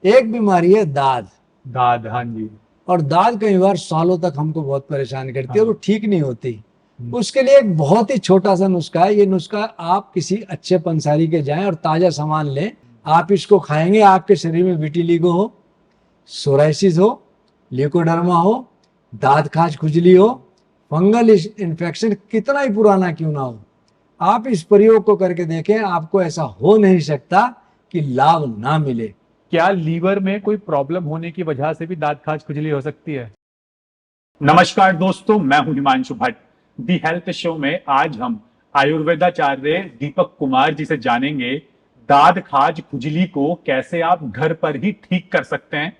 एक बीमारी है दाद। दाद, हाँ जी। और दाद कई बार सालों तक हमको बहुत परेशान करती है और हाँ। वो ठीक नहीं होती। हम्म। उसके लिए एक बहुत ही छोटा सा नुस्खा है। ये नुस्खा आप किसी अच्छे पंसारी के जाएं और ताजा सामान लें। आप इसको खाएंगे, आपके शरीर में विटिलिगो हो, सोराइसिस हो, ल्यूकोडर्मा हो, दांत खाज खुजली हो, फंगल इन्फेक्शन कितना ही पुराना क्यों ना हो, आप इस प्रयोग को करके देखें। आपको ऐसा हो नहीं सकता कि लाभ ना मिले। क्या लीवर में कोई प्रॉब्लम होने की वजह से भी दांत खाज खुजली हो सकती है? नमस्कार दोस्तों, मैं हूं Himanshu Bhatt. The health show में आज हम आयुर्वेदाचार्य दीपक कुमार जी से जानेंगे दाद खाज खुजली को कैसे आप घर पर ही ठीक कर सकते हैं।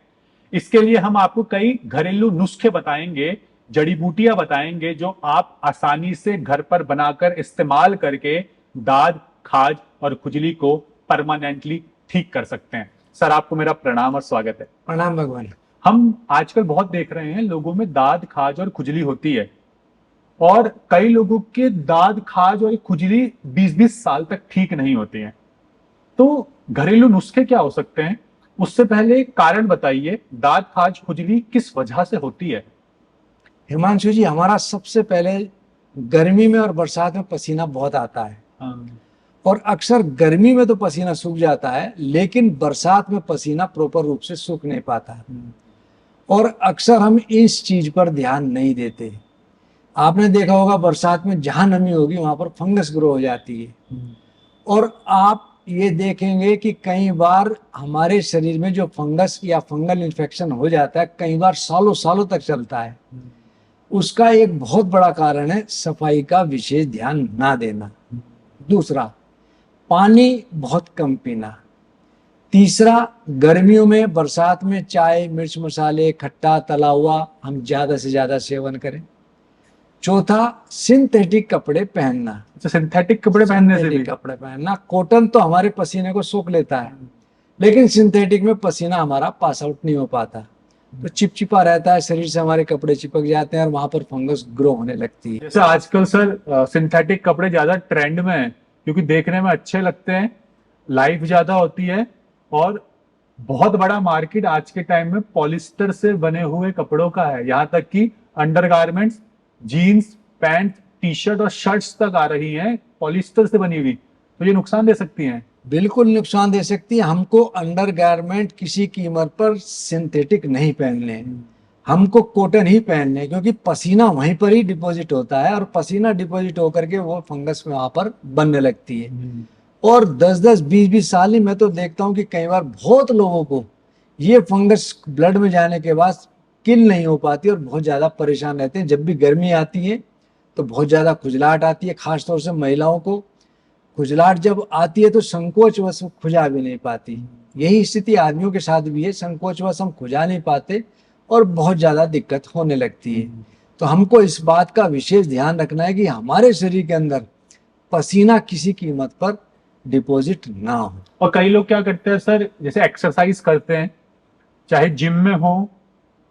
इसके लिए हम आपको कई घरेलू नुस्खे बताएंगे, जड़ी बूटियां बताएंगे जो आप आसानी से घर पर बनाकर इस्तेमाल करके दाद खाज और खुजली को परमानेंटली ठीक कर सकते हैं। सर, आपको मेरा प्रणाम और स्वागत है। प्रणाम भगवान। हम आजकल बहुत देख रहे हैं लोगों में दाद खाज और खुजली होती है, और कई लोगों के दाद खाज और खुजली 20-20 साल तक ठीक नहीं होती है। तो घरेलू नुस्खे क्या हो सकते हैं? उससे पहले एक कारण बताइए, दाद खाज खुजली किस वजह से होती है? हिमांशु जी, हमारा सबसे पहले गर्मी में और बरसात में पसीना बहुत आता है। हाँ। और अक्सर गर्मी में तो पसीना सूख जाता है, लेकिन बरसात में पसीना प्रॉपर रूप से सूख नहीं पाता। और अक्सर हम इस चीज पर ध्यान नहीं देते। आपने देखा होगा बरसात में जहां नमी होगी वहां पर फंगस ग्रो हो जाती है। और आप ये देखेंगे कि कई बार हमारे शरीर में जो फंगस या फंगल इन्फेक्शन हो जाता है, कई बार सालों सालों तक चलता है। उसका एक बहुत बड़ा कारण है सफाई का विशेष ध्यान ना देना। दूसरा, पानी बहुत कम पीना। तीसरा, गर्मियों में बरसात में चाय, मिर्च मसाले, खट्टा, तला हुआ हम ज्यादा से ज्यादा सेवन करें। चौथा, सिंथेटिक कपड़े पहनना। अच्छा, सिंथेटिक कपड़े पहनने से भी? सिंथेटिक कपड़े पहनना, कॉटन तो हमारे पसीने को सोख लेता है, लेकिन सिंथेटिक में पसीना हमारा पास आउट नहीं हो पाता, तो चिपचिपा रहता है, शरीर से हमारे कपड़े चिपक जाते हैं और वहां पर फंगस ग्रो होने लगती है। जैसे आजकल सर सिंथेटिक कपड़े ज्यादा ट्रेंड में है, क्योंकि देखने में अच्छे लगते हैं, लाइफ ज्यादा होती है, और बहुत बड़ा मार्केट आज के टाइम में पॉलिस्टर से बने हुए कपड़ों का है। यहाँ तक कि undergarments, jeans, pant, T shirt और शर्ट्स तक आ रही हैं पॉलिस्टर से बनी हुई। तो ये नुकसान दे सकती हैं। बिल्कुल नुकसान दे सकती है। हमको अंडरगारमेंट किसी कीमत पर सिंथेटिक नहीं पहनने हैं, हमको कॉटन ही पहनने हैं, क्योंकि पसीना वहीं पर ही डिपॉजिट होता है और पसीना डिपॉजिट होकर के वो फंगस में वहां पर बनने लगती है। और 10-10, 20-20 साल ही मैं तो देखता हूँ कि कई बार बहुत लोगों को ये फंगस ब्लड में जाने के बाद किल नहीं हो पाती और बहुत ज्यादा परेशान रहते हैं। जब भी गर्मी आती है तो बहुत ज्यादा खुजलाहट आती है, खासतौर से महिलाओं को खुजलाहट जब आती है तो संकोचवश खुजा भी नहीं पाती। यही स्थिति आदमियों के साथ भी है, संकोचवश हम खुजा नहीं पाते और बहुत ज्यादा दिक्कत होने लगती है। तो हमको इस बात का विशेष ध्यान रखना है कि हमारे शरीर के अंदर पसीना किसी कीमत पर डिपॉजिट ना हो। और कई लोग क्या करते हैं सर, जैसे एक्सरसाइज करते हैं, चाहे जिम में हो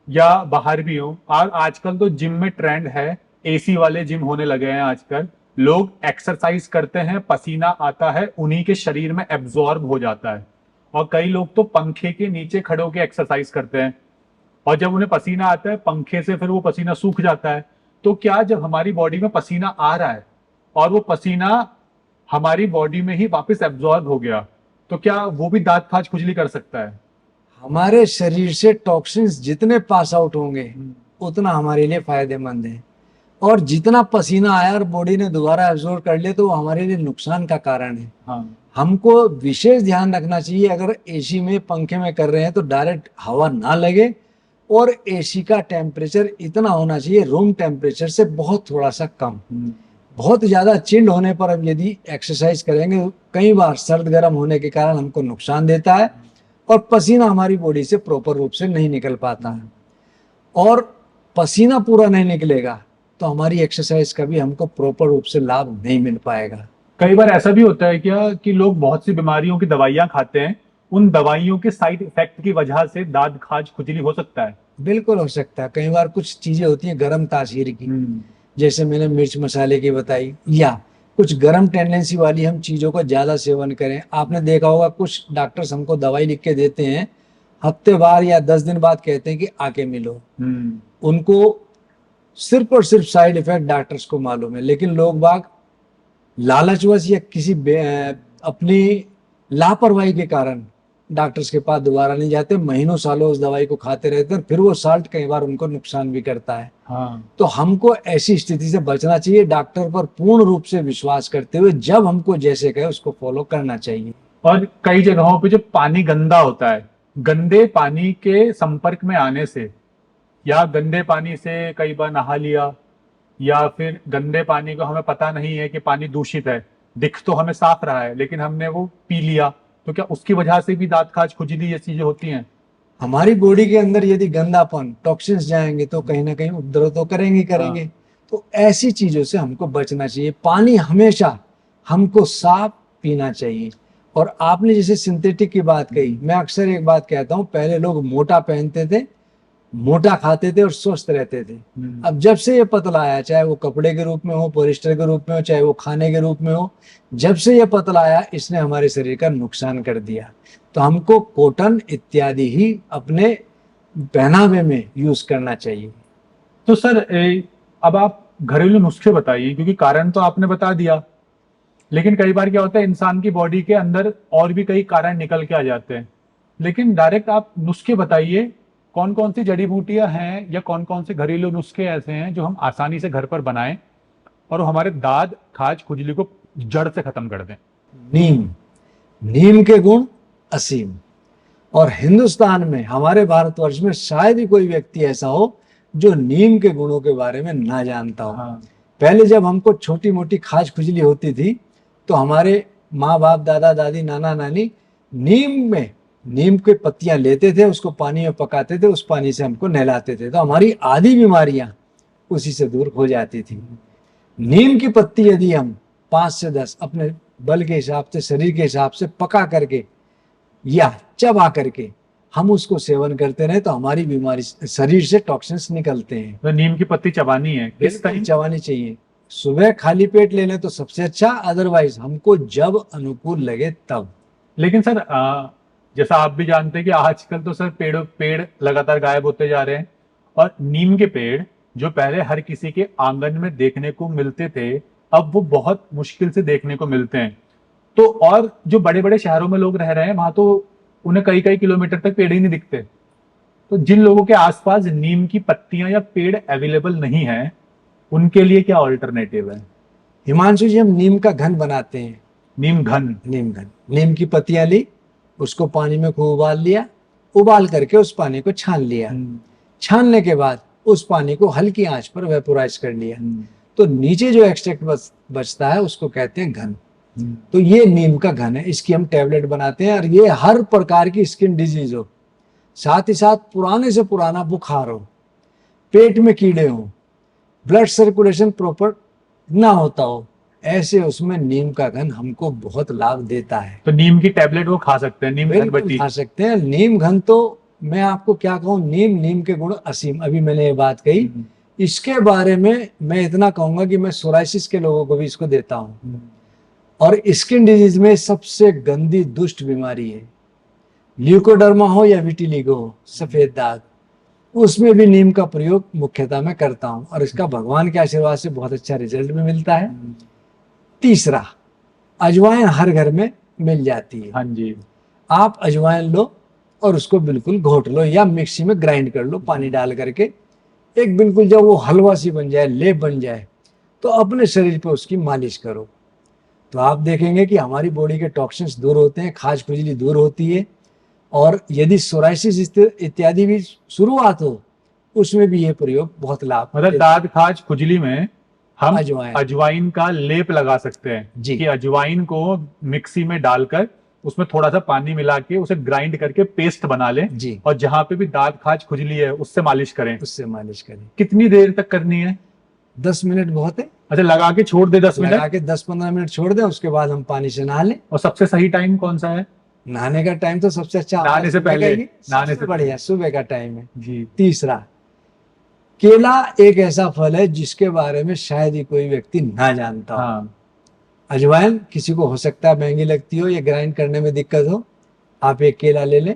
या बाहर भी हो। और आजकल तो जिम में ट्रेंड है, एसी वाले जिम होने लगे हैं आजकल। लोग एक्सरसाइज करते हैं, पसीना आता है, उन्हीं के शरीर में एब्जॉर्ब हो जाता है। और कई लोग तो पंखे के नीचे खड़े होकर एक्सरसाइज करते हैं, और जब उन्हें पसीना आता है पंखे से, फिर वो पसीना सूख जाता है। तो क्या जब हमारी बॉडी में पसीना आ रहा है और वो पसीना हमारी बॉडी में ही वापस एब्जॉर्ब हो गया, तो क्या वो भी दांत खाज खुजली कर सकता है? हमारे शरीर से टॉक्सिन्स जितने पास आउट होंगे उतना हमारे लिए फायदेमंद है। और जितना पसीना आया और बॉडी ने दोबारा एब्जॉर्ब कर लिया तो वो हमारे लिए नुकसान का कारण है। हाँ। हमको विशेष ध्यान रखना चाहिए, अगर एसी में पंखे में कर रहे हैं तो डायरेक्ट हवा ना लगे, और एसी का टेम्परेचर इतना होना चाहिए रूम टेम्परेचर से बहुत थोड़ा सा कम। बहुत ज्यादा चिल्ड होने पर अब यदि एक्सरसाइज करेंगे, कई बार सर्द गर्म होने के कारण हमको नुकसान देता है और पसीना हमारी बॉडी से प्रॉपर रूप से नहीं निकल पाता है। और पसीना पूरा नहीं निकलेगा तो हमारी एक्सरसाइज का भी हमको प्रॉपर रूप से लाभ नहीं मिल पाएगा। कई बार ऐसा भी होता है क्या कि लोग बहुत सी बीमारियों की दवाइयां खाते हैं, उन दवाइयों के साइड इफेक्ट की वजह से दाद खाज खुजली हो सकता है? बिल्कुल हो सकता है। कई बार कुछ चीजें होती हैं गर्म तासीर की, जैसे मैंने मिर्च मसाले की बताई, या कुछ गर्म टेंडेंसी वाली हम चीजों का ज्यादा सेवन करें। आपने देखा होगा कुछ डॉक्टर्स हमको दवाई लिख के देते हैं, हफ्तेवार या 10 दिन बाद कहते हैं कि आके मिलो। उनको सिर्फ और सिर्फ साइड इफेक्ट डॉक्टर्स को मालूम है, लेकिन लोग बाग लालचवश या किसी अपनी लापरवाही के कारण डॉक्टर्स के पास दोबारा नहीं जाते, महीनों सालों उस दवाई को खाते रहते हैं, फिर वो साल्ट कई बार उनको नुकसान भी करता है। तो हमको ऐसी स्थिति से बचना चाहिए, डॉक्टर पर पूर्ण रूप से विश्वास करते हुए जब हमको जैसे कहे उसको फॉलो करना चाहिए। और कई जगहों पे जो पानी गंदा होता है, गंदे पानी के संपर्क में आने से या गंदे पानी से कई बार नहा लिया, या फिर गंदे पानी को हमें पता नहीं है कि पानी दूषित है, दिख तो हमें साफ रहा है लेकिन हमने वो पी लिया, तो क्या उसकी वजह से भी दांत खाज खुजली ये चीजें होती हैं? हमारी बॉडी के अंदर यदि गंदापन टॉक्सिन्स जाएंगे तो कहीं ना कहीं उपद्रव तो करेंगे। तो ऐसी चीजों से हमको बचना चाहिए। पानी हमेशा हमको साफ पीना चाहिए। और आपने जैसे सिंथेटिक की बात कही, मैं अक्सर एक बात कहता हूँ, पहले लोग मोटा पहनते थे, मोटा खाते थे और स्वस्थ रहते थे। अब जब से ये पतला आया, चाहे वो कपड़े के रूप में हो, पॉलिस्टर के रूप में हो, चाहे वो खाने के रूप में हो, जब से ये पतला आया इसने हमारे शरीर का नुकसान कर दिया। तो हमको कॉटन इत्यादि ही अपने पहनावे में यूज करना चाहिए। तो सर अब आप घरेलू नुस्खे बताइए, क्योंकि कारण तो आपने बता दिया, लेकिन कई बार क्या होता है इंसान की बॉडी के अंदर और भी कई कारण निकल के आ जाते हैं। लेकिन डायरेक्ट आप नुस्खे बताइए, कौन कौन सी जड़ी बूटियां हैं या कौन कौन से घरेलू नुस्खे ऐसे हैं जो हम आसानी से घर पर बनाएं और वो हमारे दाद खाज खुजली को जड़ से खत्म कर दें। नीम के गुण असीम, और हिंदुस्तान में, हमारे भारतवर्ष में शायद ही कोई व्यक्ति ऐसा हो जो नीम के गुणों के बारे में ना जानता हो। पहले जब हमको छोटी मोटी खाज खुजली होती थी तो हमारे माँ बाप, दादा दादी, नाना नानी नीम के पत्तियां लेते थे, उसको पानी में पकाते थे, उस पानी से हमको नहलाते थे, तो हमारी आधी बीमारियां उसी से दूर हो जाती थी। नीम की पत्ती यदि हम 5 से 10 अपने बल के हिसाब से, शरीर के हिसाब से पका करके या चबा करके हम उसको सेवन करते रहे तो हमारी बीमारी, शरीर से टॉक्सिन्स निकलते हैं। तो नीम की पत्ती चबानी है, किस टाइम चबानी चाहिए? सुबह खाली पेट ले लें तो सबसे अच्छा, अदरवाइज हमको जब अनुकूल लगे तब। लेकिन सर जैसा आप भी जानते हैं कि आजकल तो सर पेड़ लगातार गायब होते जा रहे हैं, और नीम के पेड़ जो पहले हर किसी के आंगन में देखने को मिलते थे अब वो बहुत मुश्किल से देखने को मिलते हैं। तो और जो बड़े बड़े शहरों में लोग रह रहे हैं वहां तो उन्हें कई कई किलोमीटर तक पेड़ ही नहीं दिखते। तो जिन लोगों के आसपास नीम की पत्तियां या पेड़ अवेलेबल नहीं है उनके लिए क्या ऑल्टरनेटिव है? हिमांशु जी, हम नीम का घन बनाते हैं। नीम घन? नीम की पत्तियां ली, उसको पानी में खूब उबाल लिया, उबाल करके उस पानी को छान लिया, छानने के बाद उस पानी को हल्की आंच पर वेपोराइज कर लिया, तो नीचे जो एक्सट्रैक्ट बचता है उसको कहते हैं घन। तो ये नीम का घन है, इसकी हम टैबलेट बनाते हैं। और ये हर प्रकार की स्किन डिजीज हो, साथ ही साथ पुराने से पुराना बुखार हो, पेट में कीड़े हो, ब्लड सर्कुलेशन प्रॉपर ना होता हो, ऐसे उसमें नीम का घन हमको बहुत लाभ देता है। तो नीम की टैबलेट वो खा सकते हैं, नीम घन बट्टी खा सकते हैं। नीम घन तो मैं आपको क्या कहूँ, नीम के गुण असीम। अभी मैंने ये बात कही, इसके बारे में मैं इतना कहूंगा कि मैं सोराइसिस के लोगों को भी इसको देता हूँ। और स्किन डिजीज में सबसे गंदी दुष्ट बीमारी है, ल्यूकोडर्मा हो या विटिलिगो हो, सफेद दाग, उसमें भी नीम का प्रयोग मुख्यतः मैं करता हूं और इसका भगवान के आशीर्वाद से बहुत अच्छा रिजल्ट भी मिलता है। तीसरा, अजवाइन हर घर में मिल जाती है। हाँ जी। आप अजवाइन लो और उसको बिल्कुल घोट लो या मिक्सी में ग्राइंड कर लो पानी डाल करके, एक बिल्कुल जब वो हलवा सी बन जाए, लेप बन जाए, तो अपने शरीर पे उसकी मालिश करो, तो आप देखेंगे कि हमारी बॉडी के टॉक्सिन्स दूर होते हैं, खाज खुजली दूर होती है। और यदि सोराइसिस इत्यादि भी शुरुआत हो, उसमें भी ये प्रयोग बहुत लाभ, मतलब दाद खाज खुजली में हम अजवाइन का लेप लगा सकते हैं जी। कि अजवाइन को मिक्सी में डालकर उसमें थोड़ा सा पानी मिला के उसे ग्राइंड करके पेस्ट बना लें जी, और जहां पे भी दाद खाज खुजली है उससे मालिश करें। कितनी देर तक करनी है? 10 मिनट बहुत है। अच्छा, लगा के छोड़ दे 10 मिनट? लगा के 10-15 मिनट छोड़ दे, उसके बाद हम पानी से नहा लें। और सबसे सही टाइम कौन सा है? नहाने का टाइम तो सबसे अच्छा, नहाने से पहले, नहाने से बढ़िया सुबह का टाइम है जी। तीसरा, केला एक ऐसा फल है जिसके बारे में शायद ही कोई व्यक्ति ना जानता हो। हाँ। अजवाइन किसी को हो सकता है महंगी लगती हो या ग्राइंड करने में दिक्कत हो, आप एक केला ले लें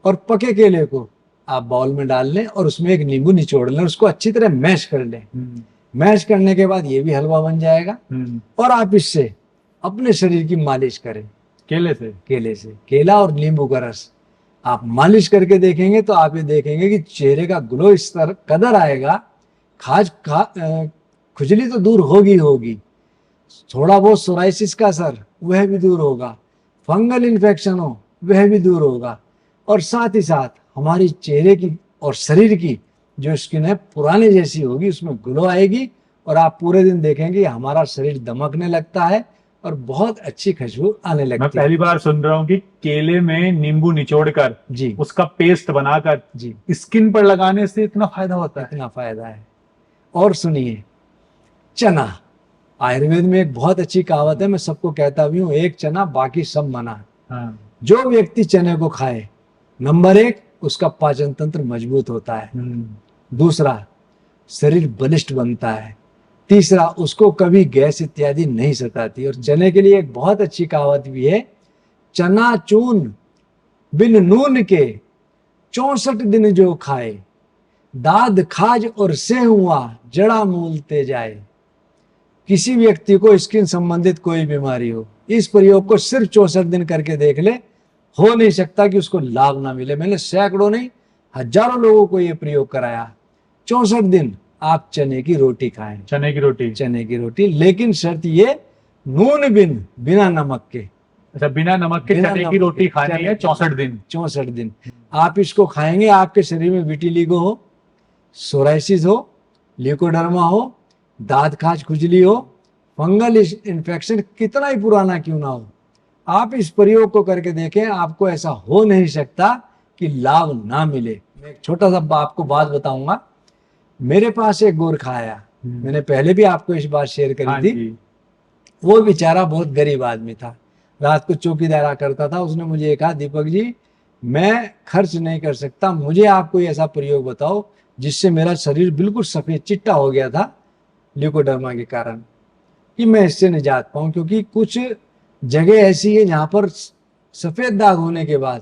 और पके केले को आप बाउल में डाल लें और उसमें एक नींबू निचोड़ लें, उसको अच्छी तरह मैश कर लें। मैश करने के बाद ये भी हलवा बन जाएगा और आप इससे अपने शरीर की मालिश करें। केले से? केले से, केला और नींबू का रस आप मालिश करके देखेंगे तो आप ये देखेंगे कि चेहरे का ग्लो इस तरह कदर आएगा, खुजली तो दूर होगी होगी, थोड़ा बहुत सोराइसिस का असर वह भी दूर होगा, फंगल इन्फेक्शन हो वह भी दूर होगा, और साथ ही साथ हमारी चेहरे की और शरीर की जो स्किन है पुराने जैसी होगी, उसमें ग्लो आएगी और आप पूरे दिन देखेंगे हमारा शरीर दमकने लगता है और बहुत अच्छी खुशबू आने मैं लगती है। पहली बार सुन रहा हूँ कि केले में नींबू निचोड़कर जी उसका पेस्ट बनाकर जी स्किन पर लगाने से इतना फायदा होता है। इतना फायदा है। और सुनिए, चना, आयुर्वेद में एक बहुत अच्छी कहावत है, मैं सबको कहता भी हूँ, एक चना बाकी सब मना। हाँ। जो व्यक्ति चने को खाए, नंबर 1 उसका पाचन तंत्र मजबूत होता है, दूसरा शरीर बलिष्ठ बनता है, तीसरा उसको कभी गैस इत्यादि नहीं सताती। और चने के लिए एक बहुत अच्छी कहावत भी है, चना चून बिन नून के 64 दिन जो खाए, दाद खाज और से हुआ जड़ा मूलते जाए। किसी व्यक्ति को स्किन संबंधित कोई बीमारी हो, इस प्रयोग को सिर्फ 64 दिन करके देख ले, हो नहीं सकता कि उसको लाभ ना मिले। मैंने सैकड़ों नहीं हजारों लोगों को यह प्रयोग कराया। 64 दिन आप चने की रोटी खाएं, चने की रोटी? चने की रोटी, लेकिन शर्त ये नून बिना नमक के। अच्छा, बिना नमक के चने की रोटी खानी है 64 दिन? 64 दिन आप इसको खाएंगे, आपके शरीर में विटिलिगो हो, सोराइसिस हो, ल्यूकोडर्मा हो, दांत खाज खुजली हो, फंगल इन्फेक्शन कितना ही पुराना क्यों ना हो, आप इस प्रयोग को करके देखें, आपको ऐसा हो नहीं सकता कि लाभ ना मिले। मैं एक छोटा सा आपको बात बताऊंगा। मेरे पास एक गोरखा आया, मैंने पहले भी आपको इस बात शेयर करी थी। वो बेचारा बहुत गरीब आदमी था, रात को चौकीदारा करता था। उसने मुझे कहा, दीपक जी मैं खर्च नहीं कर सकता, मुझे आप कोई ऐसा प्रयोग बताओ जिससे मेरा शरीर बिल्कुल सफेद चिट्टा हो गया था ल्यूकोडर्मा के कारण, कि मैं इससे निजात पाऊं। क्योंकि कुछ जगह ऐसी है जहां पर सफेद दाग होने के बाद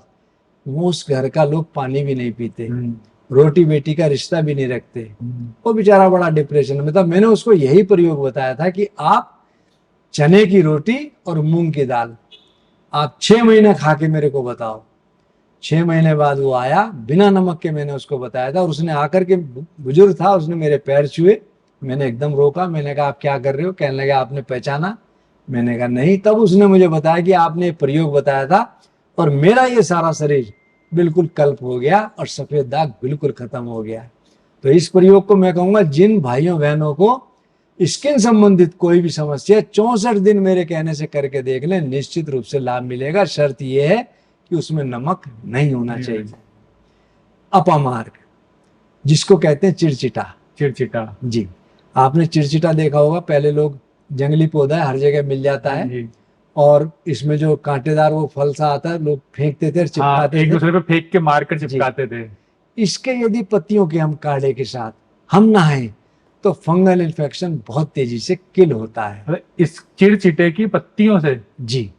वो उस घर का लोग पानी भी नहीं पीते, रोटी बेटी का रिश्ता भी नहीं रखते। वो बेचारा बड़ा डिप्रेशन में था। मैंने उसको यही प्रयोग बताया था कि आप चने की रोटी और मूंग की दाल आप 6 महीने खा के मेरे को बताओ। 6 महीने बाद वो आया, बिना नमक के मैंने उसको बताया था, और उसने आकर के, बुजुर्ग था, उसने मेरे पैर छुए। मैंने एकदम रोका, मैंने कहा आप क्या कर रहे हो? कहने लगा आपने पहचाना? मैंने कहा नहीं। तब उसने मुझे बताया कि आपने प्रयोग बताया था और मेरा ये सारा शरीर बिल्कुल कल्प हो गया और सफेद दाग बिल्कुल खत्म हो गया। तो इस प्रयोग को मैं कहूंगा जिन भाइयों बहनों को स्किन संबंधित कोई भी समस्या 64 दिन मेरे कहने से करके देख लें, निश्चित रूप से लाभ मिलेगा। शर्त यह है कि उसमें नमक नहीं होना चाहिए। अपामार्ग, जिसको कहते हैं चिड़चिटा। चिड़चिटा जी, आपने चिड़चिटा देखा होगा। पहले लोग, जंगली पौधा है, हर जगह मिल जाता है, और इसमें जो कांटेदार वो फल सा आता है, लोग फेंकते थे, चिपकाते एक दूसरे पे फेंक के मारकर चिपकाते थे। इसके यदि पत्तियों के हम काढ़े के साथ हम नहाएं तो फंगल इन्फेक्शन बहुत तेजी से किल होता है। इस चिड़चिटे की पत्तियों से? जी,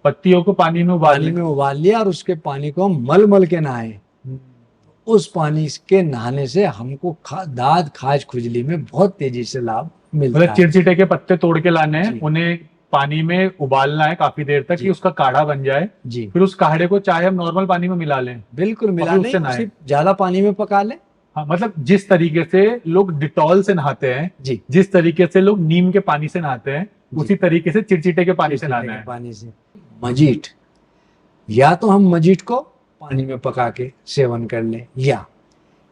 पत्तियों को पानी में उबाल लिया और उसके पानी को हम मल मल के नहाए। उस पानी के नहाने से हमको दाद खाज खुजली में बहुत तेजी से लाभ मिलता है। चिड़चिटे के पत्ते तोड़ के लाने हैं, उन्हें पानी में उबालना है काफी देर तक कि उसका काढ़ा बन जाए। जी, फिर उस काढ़े को चाहे हम नॉर्मल पानी में मिला लें? बिल्कुल मिला लें, सिर्फ ज्यादा पानी में पका लें। हाँ, मतलब जिस तरीके से लोग डिटॉल से नहाते हैं, जी, जिस तरीके से लोग नीम के पानी से नहाते हैं, उसी तरीके से चिड़चिटे के पानी से नहाना है। पानी से मजीठ, या तो हम मजीठ को पानी में पका के सेवन कर लें, या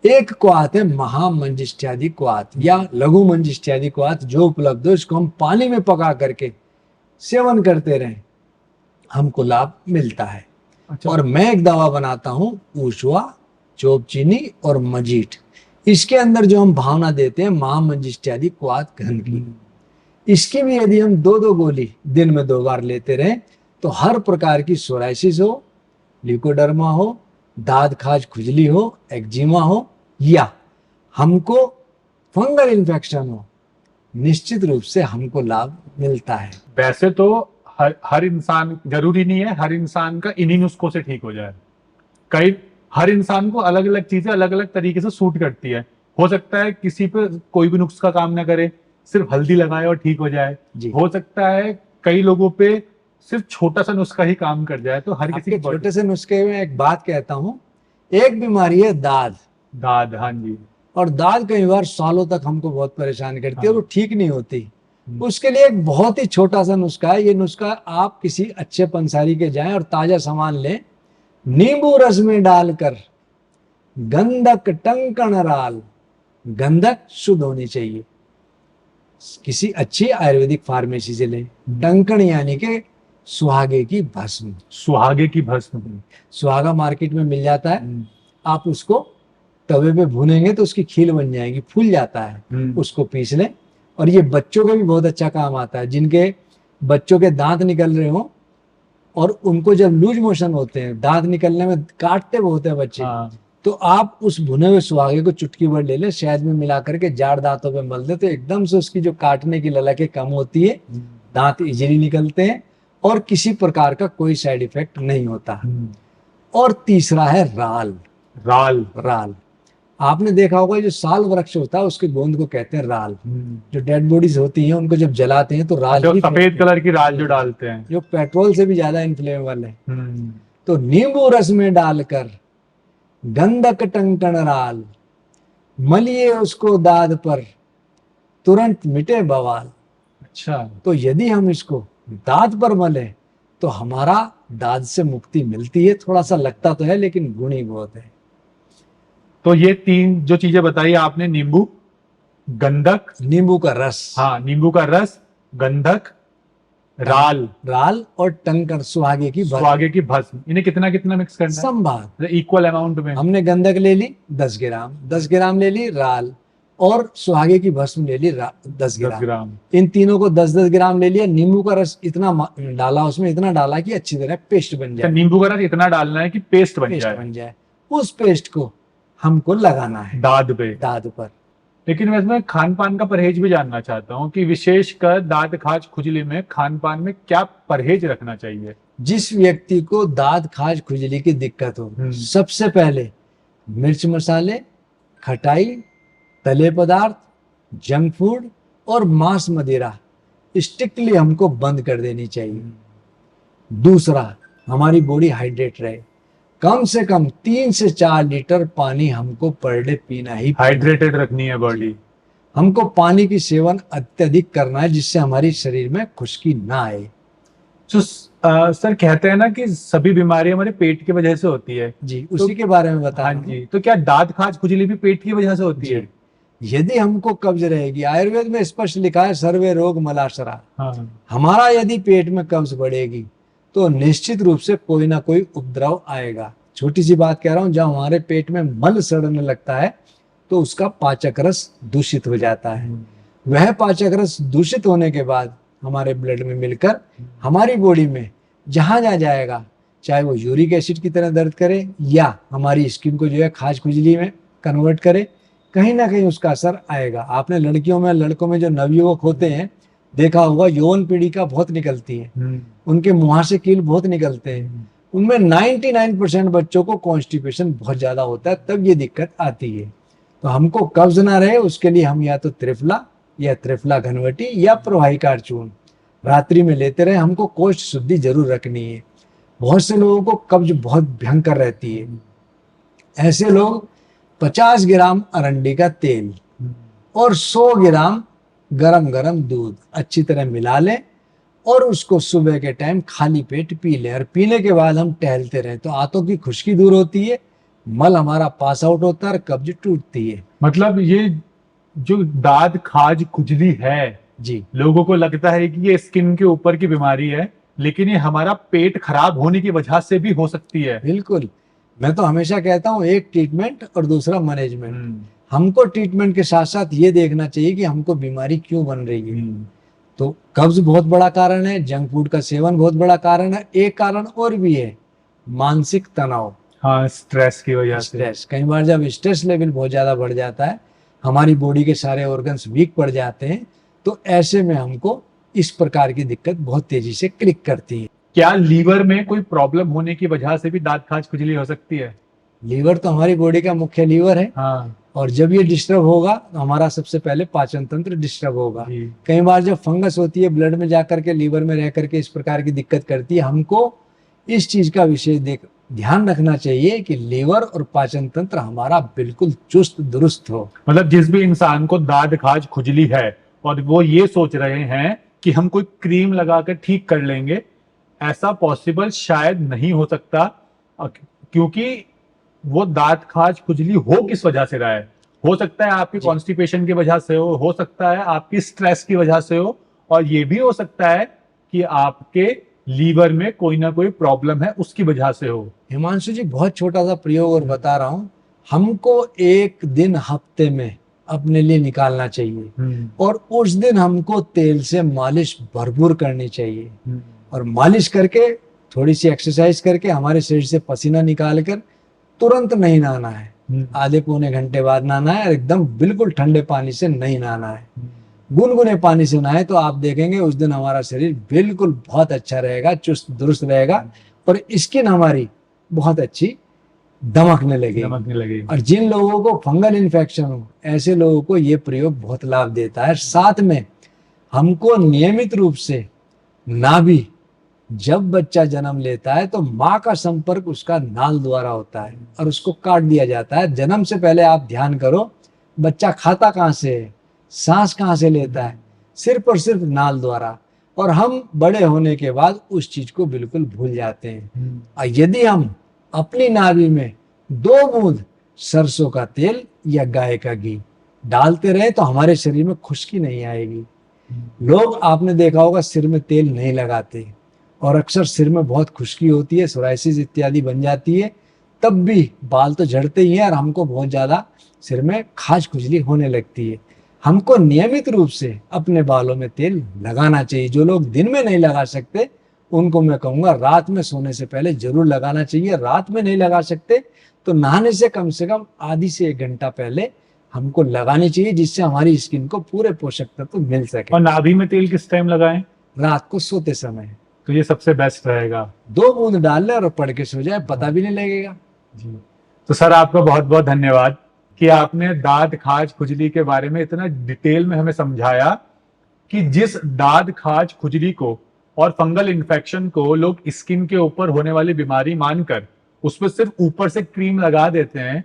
एक क्वाथ है महामंजिष्ठ्यादि क्वाथ या लघु मंजिष्ठ्यादि क्वाथ, जो उपलब्ध हो, इसको हम पानी में पका करके सेवन करते रहें, हमको लाभ मिलता है। अच्छा। और मैं एक दवा बनाता हूँ, ऊशवा, चोपचीनी और मजीठ। इसके अंदर जो हम भावना देते हैं महामंजिष्ठ्यादि क्वाथ घन की, इसकी भी यदि हम 2-2 गोली दिन में 2 बार लेते रहें तो हर प्रकार की सोराइसिस हो, ल्यूकोडर्मा हो, दाद खाज खुजली हो, एक्जिमा हो, या हमको फंगल इन्फेक्शन हो, निश्चित रूप से हमको लाभ मिलता है। वैसे तो हर इंसान, जरूरी नहीं है हर इंसान का इन्हीं नुस्खों से ठीक हो जाए। कई हर इंसान को अलग अलग चीजें अलग अलग तरीके से सूट करती है। हो सकता है किसी पे कोई भी नुस्खा काम ना करे, सिर्फ हल्दी लगाए और ठीक हो जाए। जी। हो सकता है कई लोगों पे सिर्फ छोटा सा नुस्खा ही काम कर जाए। तो हर किसी आपके की body- छोटे से नुस्खे में एक बात कहता हूँ, एक बीमारी है दाद, दाद, हाँ जी। और दाद कई बार सालों तक हमको बहुत परेशान करती है और वो हाँ। ठीक नहीं होती। उसके लिए एक बहुत ही छोटा सा नुस्खा है। ये नुस्खा आप किसी अच्छे पंसारी के जाएं और ताजा सामान लें, नींबू रस में डालकर गंधक टंकण राल, गंधक शुद्ध होनी चाहिए, किसी अच्छी आयुर्वेदिक फार्मेसी से लें। टंकण यानी कि सुहागे की भस्म। सुहागे की भस्म। सुहागा मार्केट में मिल जाता है, आप उसको तवे पे भूनेंगे तो उसकी खील बन जाएगी, फूल जाता है, उसको पीस लें। और ये बच्चों के भी बहुत अच्छा काम आता है, जिनके बच्चों के दांत निकल रहे हो और उनको जब लूज मोशन होते हैं, दांत निकलने में काटते बहुत है बच्चे, हाँ। तो आप उस भुने हुए सुहागे को चुटकी भर ले लें, शहद में मिला करके जाड़ दांतों पे मल दे, तो एकदम से उसकी जो काटने की ललकें कम होती है, दांत इजीली निकलते हैं और किसी प्रकार का कोई साइड इफेक्ट नहीं होता। और तीसरा है राल। राल। राल आपने देखा होगा, जो साल वृक्ष होता है उसके गोंद को कहते हैं राल। जो डेड बॉडीज होती हैं उनको जब जलाते हैं तो राल जो की, सफेद कलर की राल जो डालते हैं, जो पेट्रोल से भी ज्यादा इन्फ्लेमेबल है। तो नींबू रस में डालकर गंधक टंकण राल, मलिए उसको दाद पर, तुरंत मिटे बवाल। अच्छा। तो यदि हम इसको दाद पर मले तो हमारा दाद से मुक्ति मिलती है। थोड़ा सा लगता तो है लेकिन गुण ही बहुत है। तो ये तीन जो चीजें बताई आपने, नींबू, गंधक, नींबू का रस, हाँ नींबू का रस, गंधक, राल, राल और टंकण सुहागे की भस्म, सुहागे की भस्म, इन्हें कितना कितना मिक्स करना है? संभाग। इक्वल अमाउंट में। हमने गंधक ले ली 10 ग्राम, 10 ग्राम ले ली राल, और सुहागे की भस्म ले ली 10 10 ग्राम। ग्राम। इन तीनों को 10-10 ग्राम ले लिया। नींबू का रस इतना डाला उसमें, इतना डाला कि अच्छी तरह पेस्ट बन अच्छा, जाए, नींबू का रस इतना डालना है कि पेस्ट बन पेस्ट जाए। बन जाए। उस पेस्ट को हमको लगाना है दाद पे। दाद पर। लेकिन वैसे मैं खान पान का परहेज भी जानना चाहता हूँ कि विशेषकर दाद खाज खुजली में खान पान में क्या परहेज रखना चाहिए? जिस व्यक्ति को दाद खाज खुजली की दिक्कत हो, सबसे पहले मिर्च मसाले, खटाई, तले पदार्थ, जंक फूड और मांस मदिरा स्ट्रिक्टली हमको बंद कर देनी चाहिए। दूसरा, हमारी बॉडी हाइड्रेट रहे, कम से कम 3 से 4 लीटर पानी हमको पर डे पीना ही, हाइड्रेटेड रखनी है बॉडी। हमको पानी की सेवन अत्यधिक करना है, जिससे हमारी शरीर में खुश्की ना आए। तो सर कहते हैं ना कि सभी बीमारियां हमारे पेट की वजह से होती है। जी, उसी के बारे में बता हाँ रहा हूं। जी, तो क्या दाद खाज खुजली भी पेट की वजह से होती है? यदि हमको कब्ज रहेगी, आयुर्वेद में स्पष्ट लिखा है सर्वे रोग मलाशरा, हाँ। हमारा यदि पेट में कब्ज बढ़ेगी तो निश्चित रूप से कोई ना कोई उपद्रव आएगा। छोटी सी बात कह रहा हूं, जब हमारे पेट में मल सड़ने लगता है तो उसका पाचक रस दूषित हो जाता है। वह पाचक रस दूषित होने के बाद हमारे ब्लड में मिलकर हमारी बॉडी में जहां जहां जाएगा, चाहे वो यूरिक एसिड की तरह दर्द करे या हमारी स्किन को जो है खाज खुजली में कन्वर्ट करे, कहीं ना कहीं उसका असर आएगा। आपने लड़कियों में, लड़कों में जो नवयुवक होते हैं देखा होगा, यौन पीढ़ी का बहुत निकलती है, उनके मुंह से कील बहुत निकलते हैं। उनमें 99% बच्चों को कॉन्स्टिपेशन बहुत ज्यादा होता है, तब ये दिक्कत आती है। तो हमको कब्ज ना रहे उसके लिए हम या तो त्रिफला या त्रिफला घनवटी या प्रवाहिकार चूर्ण रात्रि में लेते रहे। हमको कोष्ठ शुद्धि जरूर रखनी है। बहुत से लोगों को कब्ज बहुत भयंकर रहती है, ऐसे लोग 50 ग्राम अरंडी का तेल और 100 ग्राम गरम गरम दूध अच्छी तरह मिला लें और उसको सुबह के टाइम खाली पेट पी लें। और पीने के बाद हम टहलते रहें तो आंतों की खुश्की दूर होती है, मल हमारा पास आउट होता है और कब्ज टूटती है। मतलब ये जो दाद खाज खुजली है जी, लोगों को लगता है कि ये स्किन के ऊपर की बीमारी है, लेकिन ये हमारा पेट खराब होने की वजह से भी हो सकती है। बिल्कुल। मैं तो हमेशा कहता हूँ, एक ट्रीटमेंट और दूसरा मैनेजमेंट। हमको ट्रीटमेंट के साथ साथ ये देखना चाहिए कि हमको बीमारी क्यों बन रही है। तो कब्ज बहुत बड़ा कारण है, जंक फूड का सेवन बहुत बड़ा कारण है। एक कारण और भी है, मानसिक तनाव। हाँ, स्ट्रेस की वजह से। स्ट्रेस, कई बार जब स्ट्रेस लेवल बहुत ज्यादा बढ़ जाता है, हमारी बॉडी के सारे ऑर्गन्स वीक पड़ जाते हैं, तो ऐसे में हमको इस प्रकार की दिक्कत बहुत तेजी से क्लिक करती है। क्या लीवर में कोई प्रॉब्लम होने की वजह से भी दाद खाज खुजली हो सकती है? लीवर तो हमारी बॉडी का मुख्य लीवर है, हाँ और जब ये डिस्टर्ब होगा तो हमारा सबसे पहले पाचन तंत्र डिस्टर्ब होगा। जी। कई बार जब फंगस होती है ब्लड में जाकर के लीवर में रह करके इस प्रकार की दिक्कत करती है। हमको इस चीज का विशेष ध्यान रखना चाहिए कि लीवर और पाचन तंत्र हमारा बिल्कुल चुस्त दुरुस्त हो। मतलब जिस भी इंसान को दाद खाज खुजली है और वो ये सोच रहे हैं कि हम कोई क्रीम लगाकर ठीक कर लेंगे, ऐसा पॉसिबल शायद नहीं हो सकता, क्योंकि वो दांत खाज खुजली हो किस वजह से रहा है। हो सकता है आपकी कॉन्स्टिपेशन की वजह से हो सकता है आपकी स्ट्रेस की वजह से हो, और ये भी हो सकता है कि आपके लीवर में कोई ना कोई प्रॉब्लम है उसकी वजह से हो। हिमांशु जी, बहुत छोटा सा प्रयोग और बता रहा हूँ। हमको एक दिन हफ्ते में अपने लिए निकालना चाहिए, और उस दिन हमको तेल से मालिश भरपूर करनी चाहिए, और मालिश करके थोड़ी सी एक्सरसाइज करके हमारे शरीर से पसीना निकाल कर तुरंत नहीं नहाना है। आधे पौने घंटे बाद नहाना है, और एकदम बिल्कुल ठंडे पानी से नहीं नहाना है। गुनगुने पानी से नहाए तो आप देखेंगे उस दिन हमारा शरीर बिल्कुल बहुत अच्छा रहेगा, चुस्त दुरुस्त रहेगा, और स्किन हमारी बहुत अच्छी दमकने लगेगी। और जिन लोगों को फंगल इन्फेक्शन हो, ऐसे लोगों को ये प्रयोग बहुत लाभ देता है। साथ में हमको नियमित रूप से नाभि, जब बच्चा जन्म लेता है तो माँ का संपर्क उसका नाल द्वारा होता है और उसको काट दिया जाता है। जन्म से पहले आप ध्यान करो, बच्चा खाता कहाँ से है, सांस कहाँ से लेता है, सिर्फ और सिर्फ नाल द्वारा। और हम बड़े होने के बाद उस चीज को बिल्कुल भूल जाते हैं। और यदि हम अपनी नाभि में 2 बूंद सरसों का तेल या गाय का घी डालते रहे तो हमारे शरीर में खुश्की नहीं आएगी। लोग, आपने देखा होगा, सिर में तेल नहीं लगाते, और अक्सर सिर में बहुत खुश्की होती है, सोराइसिस इत्यादि बन जाती है, तब भी बाल तो झड़ते ही हैं और हमको बहुत ज्यादा सिर में खाज खुजली होने लगती है। हमको नियमित रूप से अपने बालों में तेल लगाना चाहिए। जो लोग दिन में नहीं लगा सकते उनको मैं कहूंगा रात में सोने से पहले जरूर लगाना चाहिए। रात में नहीं लगा सकते तो नहाने से कम आधी से 1 घंटा पहले हमको लगानी चाहिए, जिससे हमारी स्किन को पूरे पोषक तत्व मिल सके। और नाभि में तेल किस टाइम लगाएं? रात को सोते समय। तो ये सबसे बेस्ट रहेगा। 2 बूंद डाल ले और पढ़ के सो जाए, पता भी नहीं लगेगा जी। तो सर, आपका बहुत बहुत धन्यवाद कि आपने दाद खाज खुजली के बारे में इतना डिटेल में हमें समझाया कि जिस दाद खाज खुजली को और फंगल इन्फेक्शन को लोग स्किन के ऊपर होने वाली बीमारी मानकर उस पर सिर्फ ऊपर से क्रीम लगा देते हैं,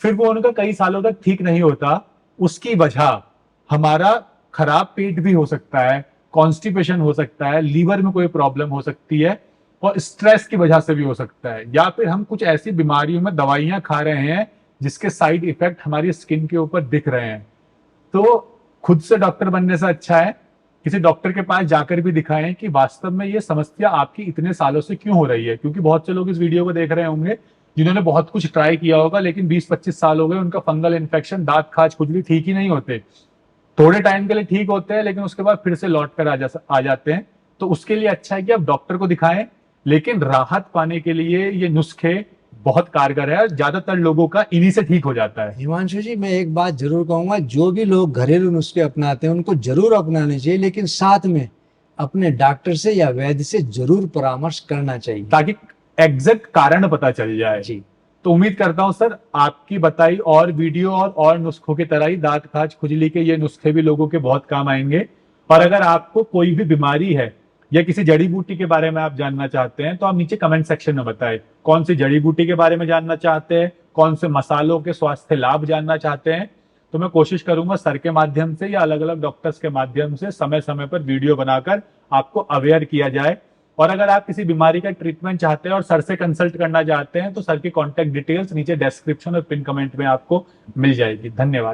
फिर वो उनका कई सालों तक ठीक नहीं होता। उसकी वजह हमारा खराब पेट भी हो सकता है, कॉन्स्टिपेशन हो सकता है, लीवर में कोई प्रॉब्लम हो सकती है, और स्ट्रेस की वजह से भी हो सकता है, या फिर हम कुछ ऐसी बीमारियों में दवाइयां खा रहे हैं जिसके साइड इफेक्ट हमारी स्किन के ऊपर दिख रहे हैं। तो खुद से डॉक्टर बनने से अच्छा है किसी डॉक्टर के पास जाकर भी दिखाएं कि वास्तव में ये समस्या आपकी इतने सालों से क्यों हो रही है। क्योंकि बहुत से लोग इस वीडियो को देख रहे होंगे जिन्होंने बहुत कुछ ट्राई किया होगा, लेकिन 20-25 साल हो गए, उनका फंगल इन्फेक्शन, दांत खाज खुजली ठीक ही नहीं होते। थोड़े टाइम के लिए ठीक होते हैं, लेकिन उसके बाद फिर से लौट कर आ जाते हैं। तो उसके लिए अच्छा है कि आप डॉक्टर को दिखाएं, लेकिन राहत पाने के लिए ये नुस्खे बहुत कारगर है, ज्यादातर लोगों का इन्हीं से ठीक हो जाता है। हिमांशु जी, मैं एक बात जरूर कहूंगा, जो भी लोग घरेलू नुस्खे अपनाते हैं उनको जरूर अपनाने चाहिए, लेकिन साथ में अपने डॉक्टर से या वैद्य से जरूर परामर्श करना चाहिए, ताकि एग्जैक्ट कारण पता चल जाए जी। तो उम्मीद करता हूं सर, आपकी बताई और वीडियो और नुस्खों की तरह ही दांत खाज खुजली के ये नुस्खे भी लोगों के बहुत काम आएंगे। और अगर आपको कोई भी बीमारी है या किसी जड़ी बूटी के बारे में आप जानना चाहते हैं तो आप नीचे कमेंट सेक्शन में बताएं कौन सी जड़ी बूटी के बारे में जानना चाहते हैं, कौन से मसालों के स्वास्थ्य लाभ जानना चाहते हैं। तो मैं कोशिश करूंगा सर के माध्यम से या अलग अलग डॉक्टर्स के माध्यम से समय समय पर वीडियो बनाकर आपको अवेयर किया जाए। और अगर आप किसी बीमारी का ट्रीटमेंट चाहते हैं और सर से कंसल्ट करना चाहते हैं तो सर की कॉन्टैक्ट डिटेल्स नीचे डिस्क्रिप्शन और पिन कमेंट में आपको मिल जाएगी। धन्यवाद।